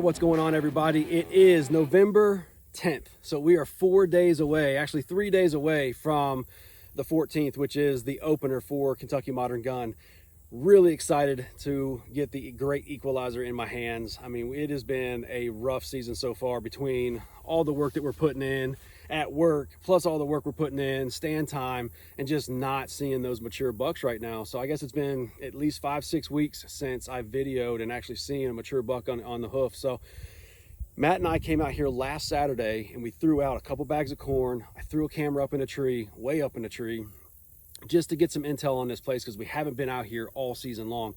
right, what's going on, everybody? It is November 10th. So we are 4 days away, actually 3 days away from the 14th, which is the opener for Kentucky Modern Gun. Really excited to get the great equalizer in my hands. I mean, it has been a rough season so far between all the work that we're putting in at work, plus all the work we're putting in, stand time, and just not seeing those mature bucks right now. So I guess it's been at least 5-6 weeks since I videoed and actually seen a mature buck on the hoof. So Matt and I came out here last Saturday and we threw out a couple bags of corn. I threw a camera up in a tree, way up in a tree, just to get some intel on this place because we haven't been out here all season long.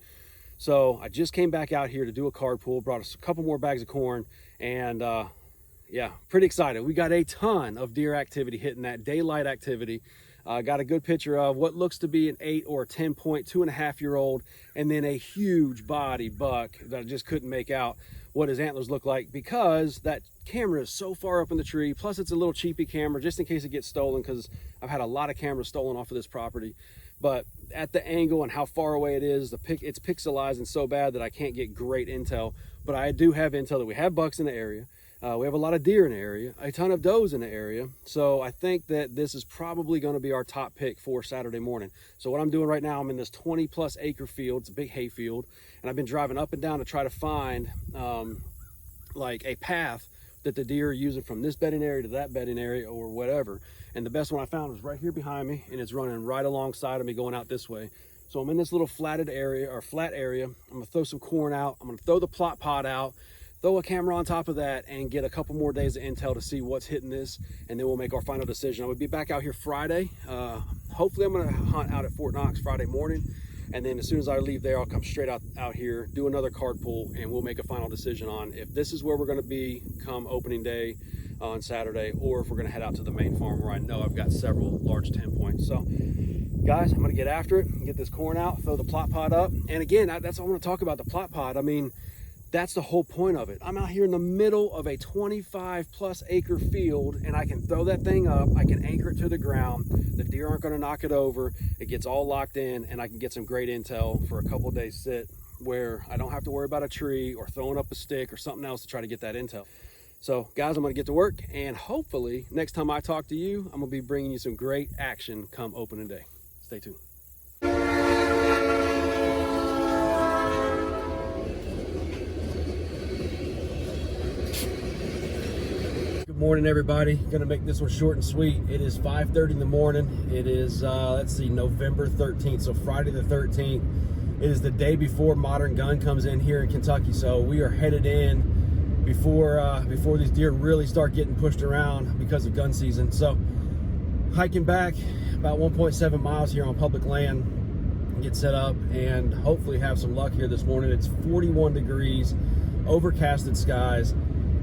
So I just came back out here to do a card pull, brought us a couple more bags of corn, and yeah, pretty excited. We got a ton of deer activity hitting that daylight activity. Got a good picture of what looks to be an 8 or 10 point, 2.5-year-old, and then a huge body buck that I just couldn't make out what his antlers look like because that camera is so far up in the tree. Plus it's a little cheapy camera just in case it gets stolen, because I've had a lot of cameras stolen off of this property. But at the angle and how far away it is, it's pixelized and so bad that I can't get great intel. But I do have intel that we have bucks in the area. We have a lot of deer in the area, a ton of does in the area. So I think that this is probably going to be our top pick for Saturday morning. So what I'm doing right now, I'm in this 20+ acre field. It's a big hay field. And I've been driving up and down to try to find like a path that the deer are using from this bedding area to that bedding area or whatever. And the best one I found was right here behind me, and it's running right alongside of me going out this way. So I'm in this little flatted area or flat area. I'm gonna throw some corn out. I'm gonna throw the plot pod out, throw a camera on top of that, and get a couple more days of intel to see what's hitting this, and then we'll make our final decision. I would be back out here Friday. Hopefully I'm gonna hunt out at Fort Knox Friday morning, and then as soon as I leave there, I'll come straight out here, do another card pull, and we'll make a final decision on if this is where we're gonna be come opening day on Saturday, or if we're gonna head out to the main farm where I know I've got several large 10 points. So guys, I'm gonna get after it, get this corn out, throw the plot pod up. And again, that's all I wanna talk about, the plot pod. I mean, that's the whole point of it. I'm out here in the middle of a 25+ acre field, and I can throw that thing up. I can anchor it to the ground. The deer aren't gonna knock it over. It gets all locked in, and I can get some great intel for a couple of days sit where I don't have to worry about a tree or throwing up a stick or something else to try to get that intel. So guys, I'm gonna get to work, and hopefully next time I talk to you, I'm gonna be bringing you some great action come opening day. Stay tuned. Good morning, everybody. Gonna make this one short and sweet. It is 5:30 in the morning. It is let's see, November 13th, so Friday the 13th. It is the day before Modern Gun comes in here in Kentucky, so we are headed in before these deer really start getting pushed around because of gun season. So hiking back about 1.7 miles here on public land, get set up, and hopefully have some luck here this morning. It's 41 degrees, overcasted skies.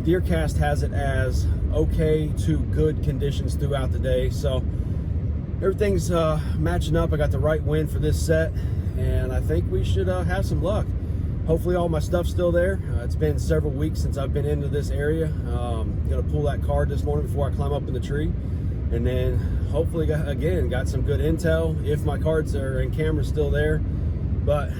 Deercast has it as okay to good conditions throughout the day, so everything's matching up. I got the right wind for this set, and I think we should have some luck. Hopefully all my stuff's still there. It's been several weeks since I've been into this area. Gonna pull that card this morning before I climb up in the tree, and then hopefully again got some good intel if my cards are and cameras still there. But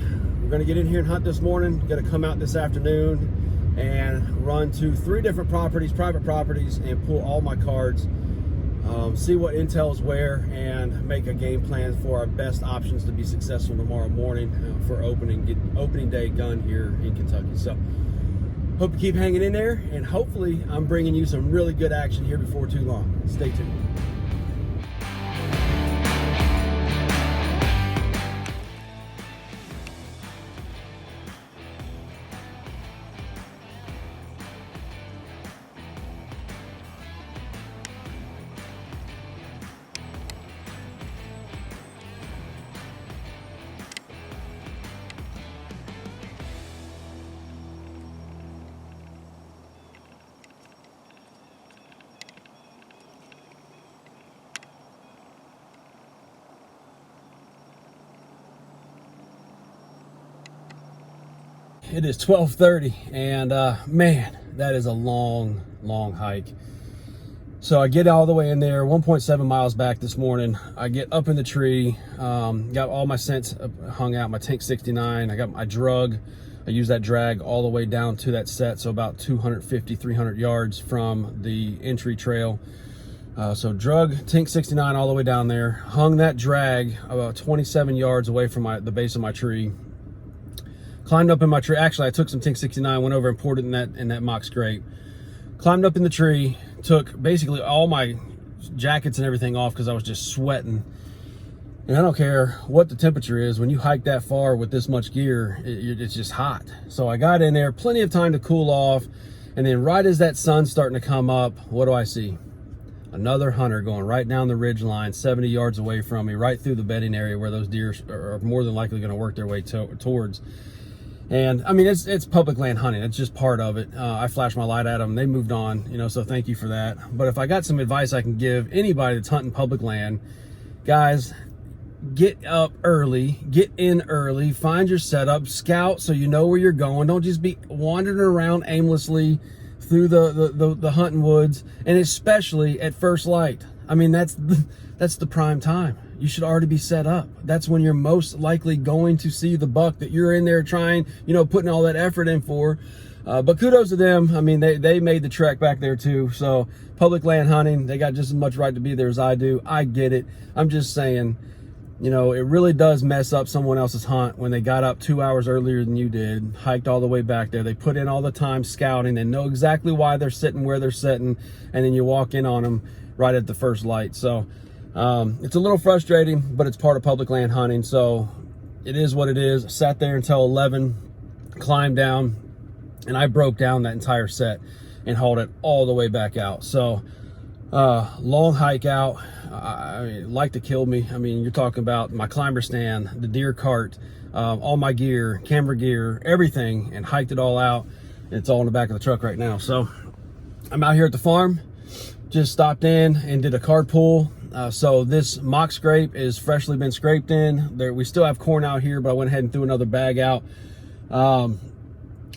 we're gonna get in here and hunt this morning. Gonna come out this afternoon and run to 3 different properties, private properties, and pull all my cards, see what intel is where, and make a game plan for our best options to be successful tomorrow morning for opening day gun here in Kentucky. So hope you keep hanging in there, and hopefully I'm bringing you some really good action here before too long. Stay tuned. It is 12:30, and man, that is a long hike. So I get all the way in there, 1.7 miles back this morning. I get up in the tree, got all my scents hung out, my Tank 69. I got my drug I used that drag all the way down to that set, so about 250, 300 yards from the entry trail. So drug Tink 69 all the way down there, hung that drag about 27 yards away from the base of my tree, climbed up in my tree. Actually, I took some Tink 69, went over and poured it in that mock scrape, climbed up in the tree, took basically all my jackets and everything off because I was just sweating. And I don't care what the temperature is, when you hike that far with this much gear, it's just hot. So I got in there, plenty of time to cool off, and then right as that sun's starting to come up, what do I see? Another hunter going right down the ridge line, 70 yards away from me, right through the bedding area where those deer are more than likely going to work their way towards. And I mean, it's public land hunting. It's just part of it. I flashed my light at them. They moved on, you know, so thank you for that. But if I got some advice I can give anybody that's hunting public land, guys, get up early, get in early, find your setup, scout so you know where you're going. Don't just be wandering around aimlessly through the hunting woods, and especially at first light. I mean, that's the prime time. You should already be set up. That's when you're most likely going to see the buck that you're in there trying, you know, putting all that effort in for. But kudos to them. I mean, they made the trek back there too. So public land hunting, they got just as much right to be there as I do. I get it. I'm just saying, you know, it really does mess up someone else's hunt when they got up 2 hours earlier than you did, hiked all the way back there. They put in all the time scouting. They know exactly why they're sitting where they're sitting, and then you walk in on them right at the first light. So it's a little frustrating, but it's part of public land hunting. So it is what it is. I sat there until 11, climbed down, and I broke down that entire set and hauled it all the way back out. So long hike out. I mean, it like to kill me. I mean, you're talking about my climber stand, the deer cart, all my gear, camera gear, everything, and hiked it all out. It's all in the back of the truck right now. So I'm out here at the farm, just stopped in and did a card pull. So this mock scrape is freshly been scraped in there. We still have corn out here, but I went ahead and threw another bag out.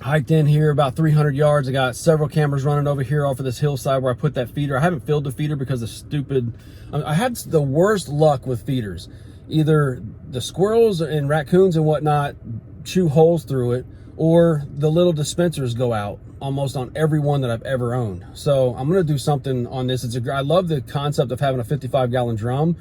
Hiked in here about 300 yards. I got several cameras running over here off of this hillside where I put that feeder. I haven't filled the feeder because of I had the worst luck with feeders. Either the squirrels and raccoons and whatnot chew holes through it, or the little dispensers go out almost on every one that I've ever owned. So I'm going to do something on this. I love the concept of having a 55-gallon drum.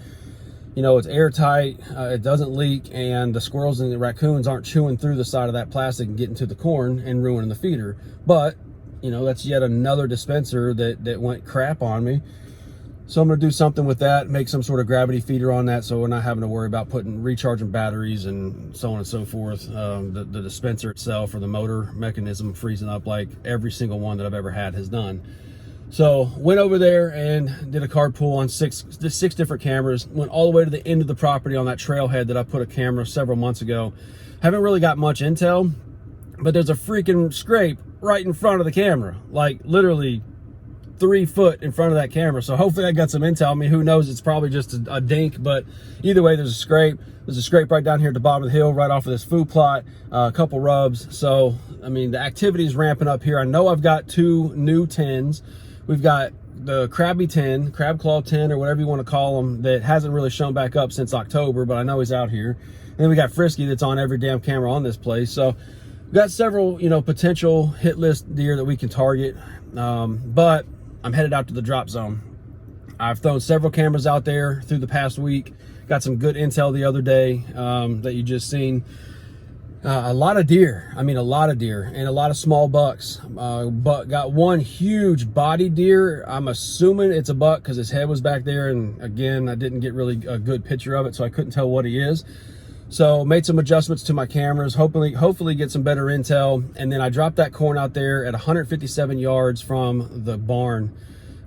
You know, it's airtight, it doesn't leak, and the squirrels and the raccoons aren't chewing through the side of that plastic and getting to the corn and ruining the feeder. But, you know, that's yet another dispenser that went crap on me. So I'm going to do something with that, make some sort of gravity feeder on that, so we're not having to worry about recharging batteries and so on and so forth. The dispenser itself, or the motor mechanism, freezing up like every single one that I've ever had has done. So went over there and did a card pull on six different cameras, went all the way to the end of the property on that trailhead that I put a camera several months ago. Haven't really got much intel, but there's a freaking scrape right in front of the camera, like literally 3 foot in front of that camera. So hopefully I got some intel. I mean, who knows, it's probably just a dink, but either way, there's a scrape. There's a scrape right down here at the bottom of the hill, right off of this food plot, a couple rubs. So, I mean, the activity is ramping up here. I know I've got 2 new tins. We've got the crabby 10, crab claw 10, or whatever you want to call them, that hasn't really shown back up since October, but I know he's out here. And then we got Frisky that's on every damn camera on this place. So we've got several, you know, potential hit list deer that we can target. But I'm headed out to the drop zone. I've thrown several cameras out there through the past week. Got some good intel the other day that you just seen. A lot of deer. I mean, a lot of deer and a lot of small bucks. But got one huge body deer. I'm assuming it's a buck because his head was back there. And again, I didn't get really a good picture of it, so I couldn't tell what he is. So made some adjustments to my cameras, hopefully get some better intel. And then I dropped that corn out there at 157 yards from the barn,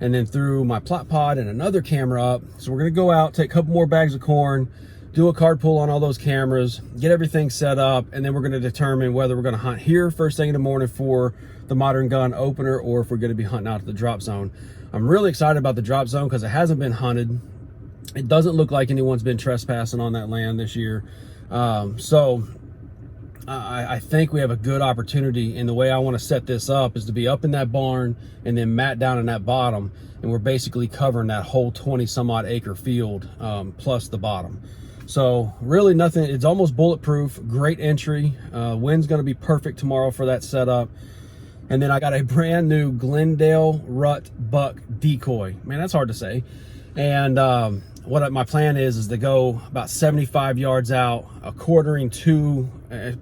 and then threw my plot pod and another camera up. So we're gonna go out, take a couple more bags of corn, do a card pull on all those cameras, get everything set up, and then we're gonna determine whether we're gonna hunt here first thing in the morning for the modern gun opener, or if we're gonna be hunting out at the drop zone. I'm really excited about the drop zone because it hasn't been hunted. It doesn't look like anyone's been trespassing on that land this year. So I think we have a good opportunity, and the way I want to set this up is to be up in that barn and then mat down in that bottom, and we're basically covering that whole 20 some odd acre field plus the bottom. So really nothing, it's almost bulletproof, great entry. Wind's gonna be perfect tomorrow for that setup. And then I got a brand new Glendale Rut Buck Decoy. Man, that's hard to say. And what my plan is to go about 75 yards out,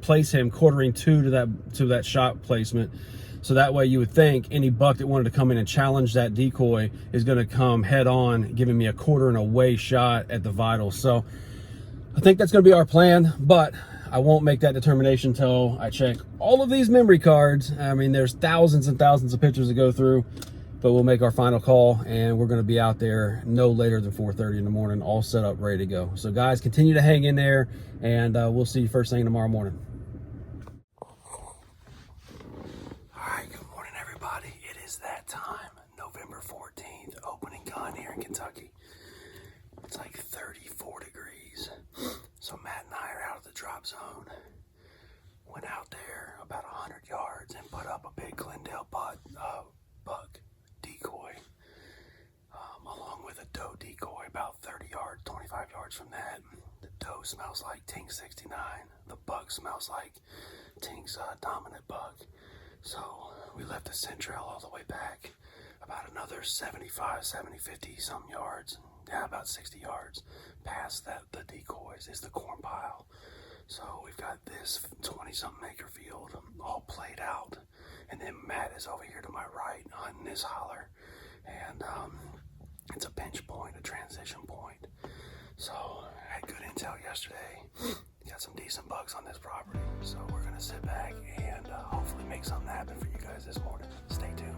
place him quartering two to that shot placement. So that way you would think any buck that wanted to come in and challenge that decoy is gonna come head on, giving me a quartering away shot at the vitals. So I think that's gonna be our plan, but I won't make that determination until I check all of these memory cards. I mean, there's thousands and thousands of pictures to go through, but we'll make our final call, and we're gonna be out there no later than 4:30 in the morning, all set up, ready to go. So guys, continue to hang in there, and we'll see you first thing tomorrow morning. That time, November 14th, opening gun here in Kentucky. It's like 34 degrees. So Matt and I are out of the drop zone. Went out there about 100 yards and put up a big Glendale buck decoy, along with a doe decoy about 30 yards, 25 yards from that. The doe smells like Tink 69. The buck smells like Tink's dominant buck. So we left the scent trail all the way back about another 75, 70, 50 some yards. Yeah, about 60 yards past the decoys is the corn pile. So we've got this 20-something acre field all played out. And then Matt is over here to my right hunting this holler. And it's a pinch point, a transition point. So I had good intel yesterday. Got some decent bucks on this property. So we're gonna sit back and hopefully make something happen for you guys this morning. Stay tuned.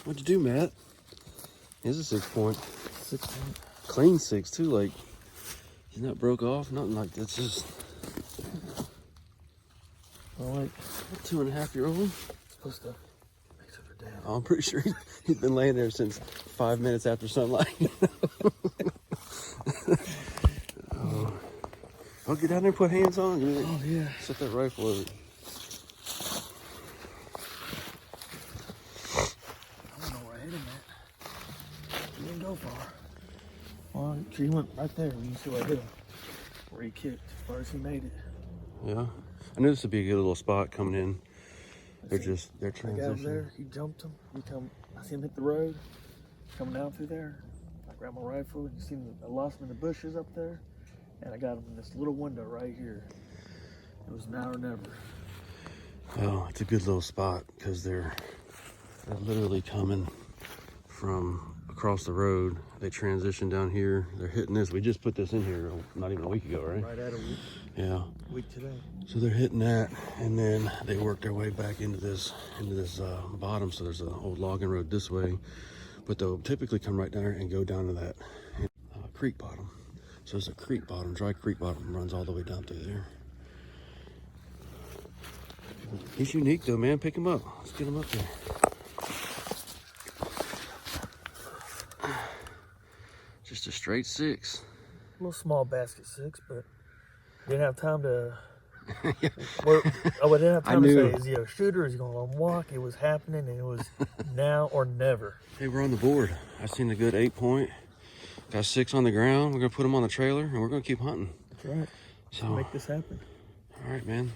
What'd you do, Matt? Here's a 6 point. 6 point. Clean 6 too, like he's not broke off, nothing like that's just Well, like 2.5-year-old. Supposed to make sure they're down. I'm pretty sure he's been laying there since 5 minutes after sunlight. I'll get down there and put hands on. Oh yeah. Set that rifle over. I don't know where I hit him at. He didn't go far. Well, he went right there. You can see where I hit him. Where he kicked. As far as he made it. Yeah. I knew this would be a good little spot coming in. They're I got him there. He jumped him. I see him hit the road. Coming down through there. I grabbed my rifle. You see I lost him in the bushes up there. And I got him in this little window right here. It was now or never. Well, it's a good little spot because they're literally coming from across the road. They transition down here. They're hitting this. We just put this in here not even a week ago, right? Right at a week. Yeah. Week today. So they're hitting that, and then they work their way back into this bottom. So there's an old logging road this way, but they'll typically come right down there and go down to that creek bottom. So there's a creek bottom, dry creek bottom, runs all the way down through there. He's unique though, man. Pick him up. Let's get him up there. Just a straight 6. A little small basket 6, but didn't have time to. I didn't have time to say, is he a shooter? Is he going to walk? It was happening, and it was now or never. Hey, we're on the board. I seen a good 8 point. Got 6 on the ground. We're gonna put them on the trailer, and we're gonna keep hunting. That's right. So make this happen. All right, man.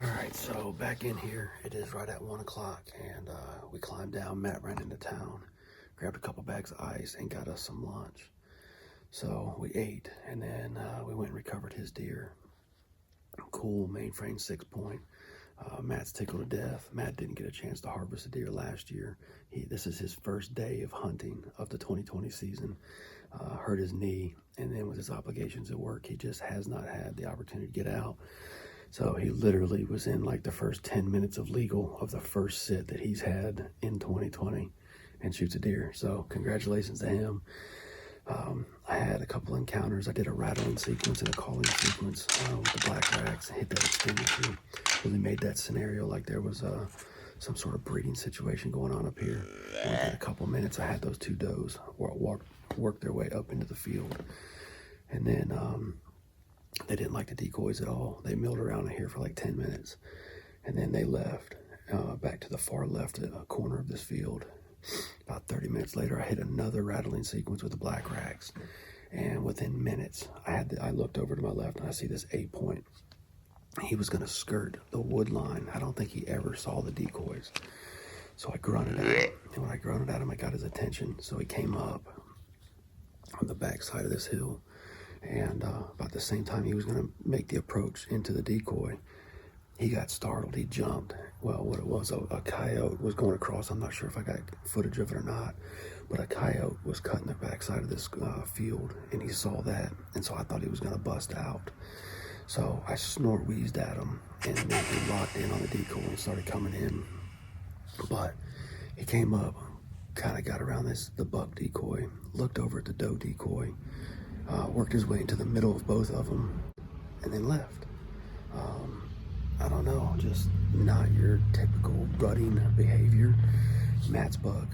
All right, so back in here. It is right at 1 o'clock, and we climbed down. Matt ran into town, grabbed a couple bags of ice, and got us some lunch. So we ate, and then we went and recovered his deer. Cool mainframe 6 point. Matt's tickled to death. Matt didn't get a chance to harvest a deer last year. This is his first day of hunting of the 2020 season. Hurt his knee, and then with his obligations at work, he just has not had the opportunity to get out. So he literally was in like the first 10 minutes of legal of the first sit that he's had in 2020 and shoots a deer. So congratulations to him. I had a couple encounters. I did a rattling sequence and a calling sequence with the black racks, hit that extinguisher. Really made that scenario like there was some sort of breeding situation going on up here. Within a couple minutes, I had those 2 does work their way up into the field. And then they didn't like the decoys at all. They milled around here for like 10 minutes. And then they left back to the far left corner of this field. About 30 minutes later, I hit another rattling sequence with the black racks. And within minutes, I looked over to my left and I see this 8 point. He was going to skirt the wood line. I don't think he ever saw the decoys. So I grunted at him. And when I grunted at him, I got his attention. So he came up on the back side of this hill. And about the same time he was going to make the approach into the decoy, he got startled. He jumped. Well, what it was, a coyote was going across. I'm not sure if I got footage of it or not, but a coyote was cutting the backside of this field, and he saw that, and so I thought he was going to bust out. So I snort wheezed at him, and then he locked in on the decoy and started coming in. But he came up, kind of got around the buck decoy, looked over at the doe decoy, worked his way into the middle of both of them, and then left. I don't know, just not your typical rutting behavior. Matt's buck,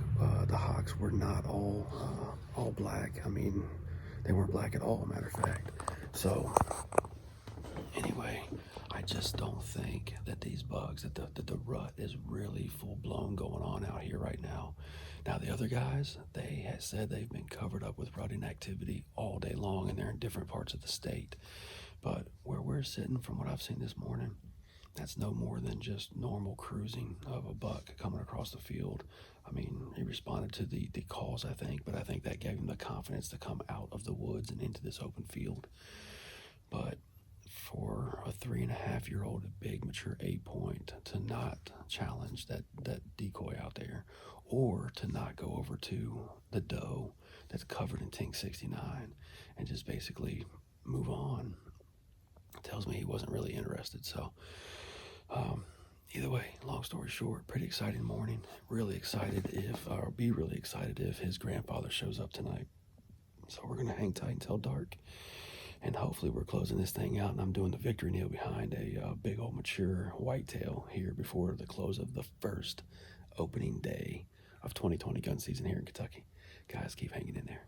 the hocks were not all black. I mean, they weren't black at all, matter of fact. So anyway, I just don't think that these bugs, that the rut is really full blown going on out here right now. Now the other guys, they have said they've been covered up with rutting activity all day long, and they're in different parts of the state. But where we're sitting, from what I've seen this morning, that's no more than just normal cruising of a buck coming across the field. I mean, he responded to the calls, I think, but I think that gave him the confidence to come out of the woods and into this open field. But for a 3.5-year-old, a big mature 8 point, to not challenge that decoy out there, or to not go over to the doe that's covered in Tink 69 and just basically move on, tells me he wasn't really interested. So either way, long story short, pretty exciting morning. Really excited be really excited if his grandfather shows up tonight. So we're gonna hang tight until dark, and hopefully we're closing this thing out. And I'm doing the victory kneel behind a big old mature whitetail here before the close of the first opening day of 2020 gun season here in Kentucky. Guys, keep hanging in there.